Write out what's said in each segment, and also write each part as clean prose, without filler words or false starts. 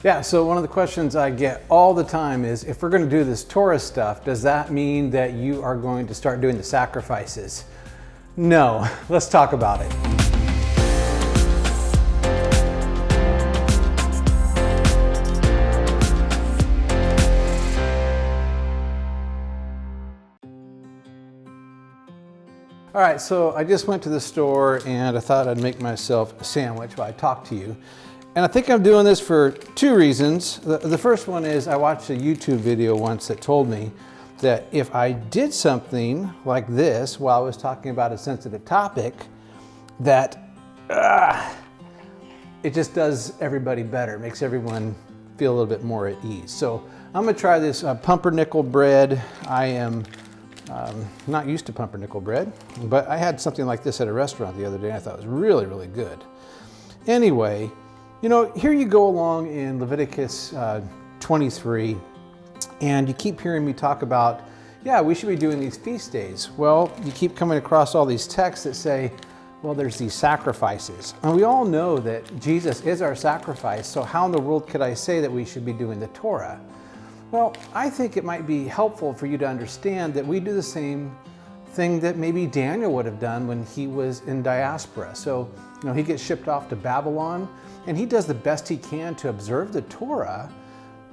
Yeah, so one of the questions I get all the time is, if we're going to do this Torah stuff, does that mean that you are going to start doing the sacrifices? No, let's talk about it. All right, so I just went to the store and I thought I'd make myself a sandwich while I talk to you. And I think I'm doing this for two reasons. The first one is I watched a YouTube video once that told me that if I did something like this while I was talking about a sensitive topic, that it just does everybody better, makes everyone feel a little bit more at ease. So I'm gonna try this pumpernickel bread. I am not used to pumpernickel bread, but I had something like this at a restaurant the other day and I thought it was really, really good. Anyway, you know, here you go along in Leviticus 23, and you keep hearing me talk about, yeah, we should be doing these feast days. Well, you keep coming across all these texts that say, well, there's these sacrifices. And we all know that Jesus is our sacrifice, so how in the world could I say that we should be doing the Torah? Well, I think it might be helpful for you to understand that we do the same thing that maybe Daniel would have done when he was in diaspora. So, you know, he gets shipped off to Babylon and he does the best he can to observe the Torah,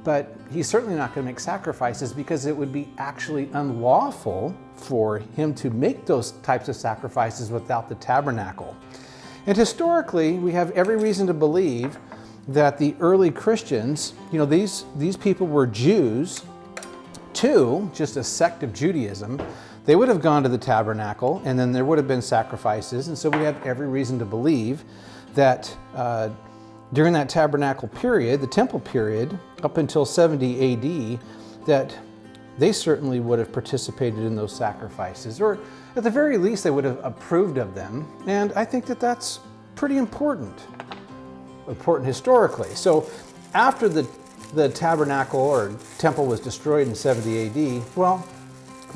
but he's certainly not going to make sacrifices because it would be actually unlawful for him to make those types of sacrifices without the tabernacle. And historically, we have every reason to believe that the early Christians, you know, these people were Jews too, just a sect of Judaism. They would have gone to the tabernacle and then there would have been sacrifices. And so we have every reason to believe that during that tabernacle period, the temple period, up until 70 AD, that they certainly would have participated in those sacrifices, or at the very least they would have approved of them. And I think that that's pretty important historically. So after the tabernacle or temple was destroyed in 70 AD, well,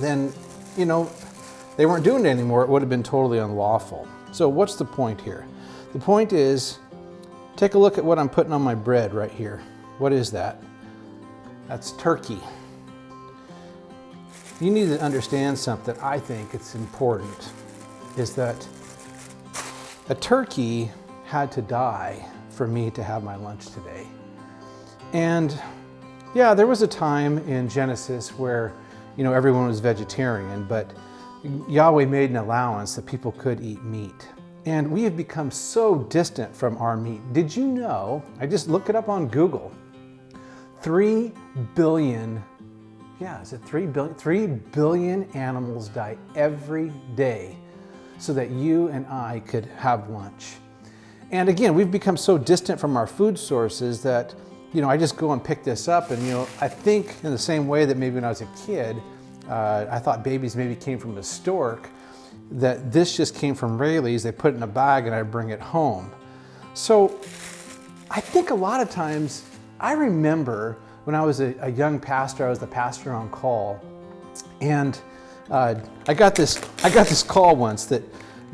then, you know, they weren't doing it anymore. It would have been totally unlawful. So what's the point here? The point is, take a look at what I'm putting on my bread right here. What is that? That's turkey. You need to understand something. I think it's important, is that a turkey had to die for me to have my lunch today. And yeah, there was a time in Genesis where, you know, everyone was vegetarian, but Yahweh made an allowance that people could eat meat. And we have become so distant from our meat. Did you know, I just looked it up on Google, 3 billion, yeah, is it 3 billion? 3 billion animals die every day so that you and I could have lunch. And again, we've become so distant from our food sources that, you know, I just go and pick this up and, you know, I think in the same way that maybe when I was a kid, I thought babies maybe came from a stork, that this just came from Rayleigh's, they put it in a bag and I bring it home. So I think a lot of times, I remember when I was a young pastor, I was the pastor on call, and I got this call once that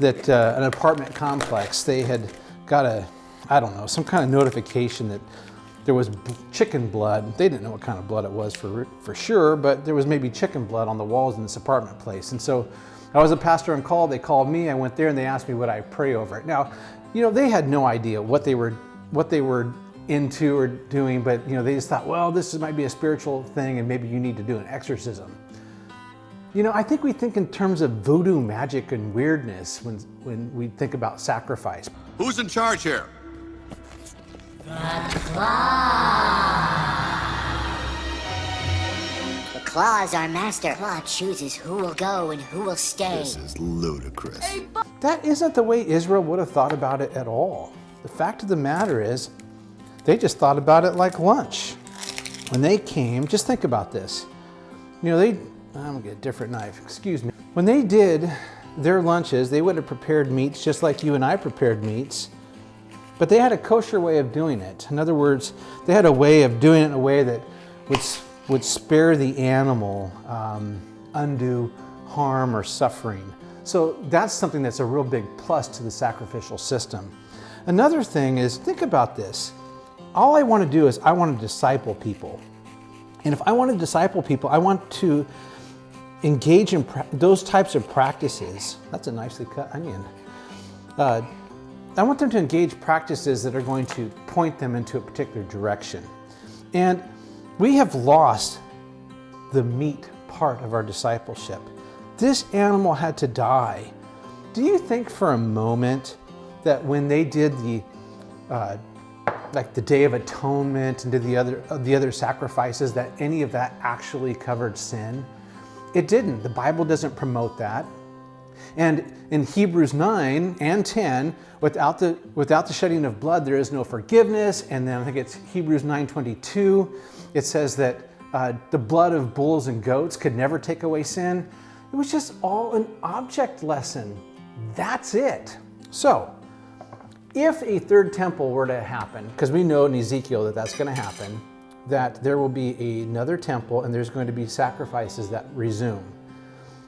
an apartment complex, they had got some kind of notification that there was chicken blood. They didn't know what kind of blood it was for sure, but there was maybe chicken blood on the walls in this apartment place. And so I was a pastor on call, they called me, I went there and they asked me would I pray over it. Now, you know, they had no idea what they were into or doing, but you know, they just thought, well, this might be a spiritual thing and maybe you need to do an exorcism. You know, I think we think in terms of voodoo magic and weirdness when we think about sacrifice. Who's in charge here? The Claw is our master. Claw chooses who will go and who will stay. This is ludicrous. That isn't the way Israel would have thought about it at all. The fact of the matter is, they just thought about it like lunch. When they came, just think about this. You know, I'm gonna get a different knife, excuse me. When they did their lunches, they would have prepared meats just like you and I prepared meats, but they had a kosher way of doing it. In other words, they had a way of doing it in a way that would spare the animal undue harm or suffering. So that's something that's a real big plus to the sacrificial system. Another thing is, think about this. all I want to do is I want to disciple people. And if I want to disciple people, I want to engage in those types of practices. That's a nicely cut onion. I want them to engage practices that are going to point them into a particular direction. And we have lost the meat part of our discipleship. This animal had to die. Do you think for a moment that when they did the like the Day of Atonement and did the other sacrifices, that any of that actually covered sin? It didn't. The Bible doesn't promote that. And in Hebrews 9 and 10, without the shedding of blood, there is no forgiveness. And then I think it's Hebrews 9:22. It says that the blood of bulls and goats could never take away sin. It was just all an object lesson. That's it. So, if a third temple were to happen, because we know in Ezekiel that that's going to happen, that there will be another temple and there's going to be sacrifices that resume.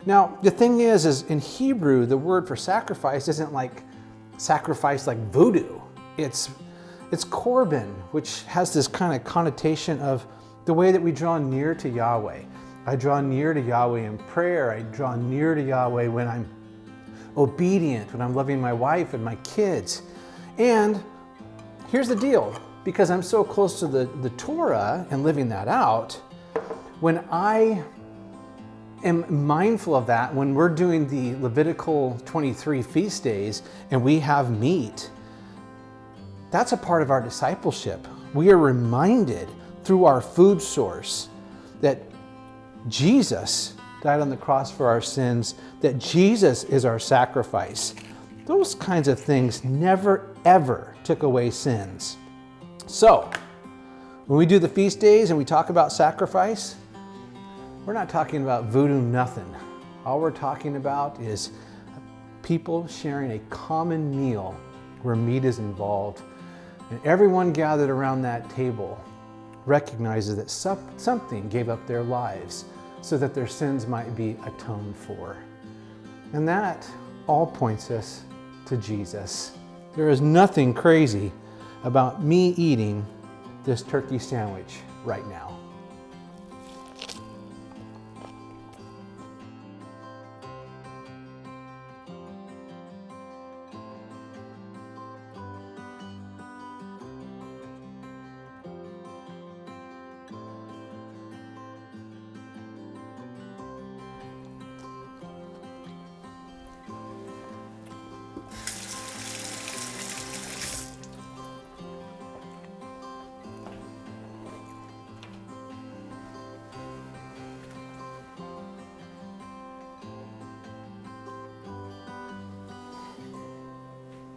Now, the thing is in Hebrew, the word for sacrifice isn't like sacrifice like voodoo. It's korban, which has this kind of connotation of the way that we draw near to Yahweh. I draw near to Yahweh in prayer. I draw near to Yahweh when I'm obedient, when I'm loving my wife and my kids. And here's the deal, because I'm so close to the Torah and living that out, when I am mindful of that, when we're doing the Levitical 23 feast days and we have meat, that's a part of our discipleship. We are reminded through our food source that Jesus died on the cross for our sins, that Jesus is our sacrifice. Those kinds of things never, ever took away sins. So, when we do the feast days and we talk about sacrifice, we're not talking about voodoo nothing. All we're talking about is people sharing a common meal where meat is involved. And everyone gathered around that table recognizes that something gave up their lives so that their sins might be atoned for. And that all points us to Jesus. There is nothing crazy about me eating this turkey sandwich right now.